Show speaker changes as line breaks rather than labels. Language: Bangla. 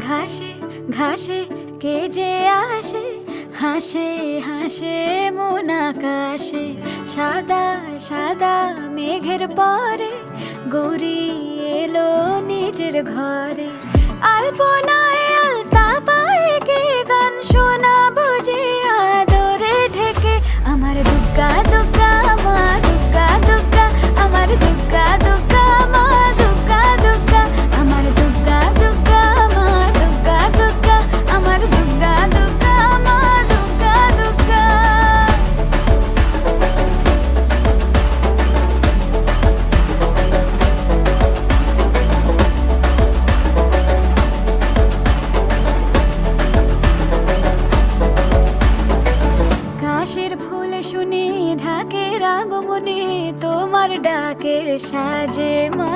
ঘাসে ঘাসে কে যে আসে, হাসে হাসে মন আকাশে। সাদা সাদা মেঘের পরে গৌরী এলো নিজের ঘরে। আলপনায় আলতা পায়ে কে গান শোনাবো যে আদরে ঢেকে। আমার দুগ্গা দুগ্গা মা দুগ্গা দুগ্গা, আমার দুগ্গা দুগ্গা মা দুগ্গা দুগ্গা, আমার দুগ্গা দুগ্গা মা দুগ্গা দুগ্গা, আমার দুগ্গা দুগ্গা মা দুগ্গা দুগ্গা। কাশের ফুল শুনি ঢাকের আগমনে, তোমার ডাকের সাজে মা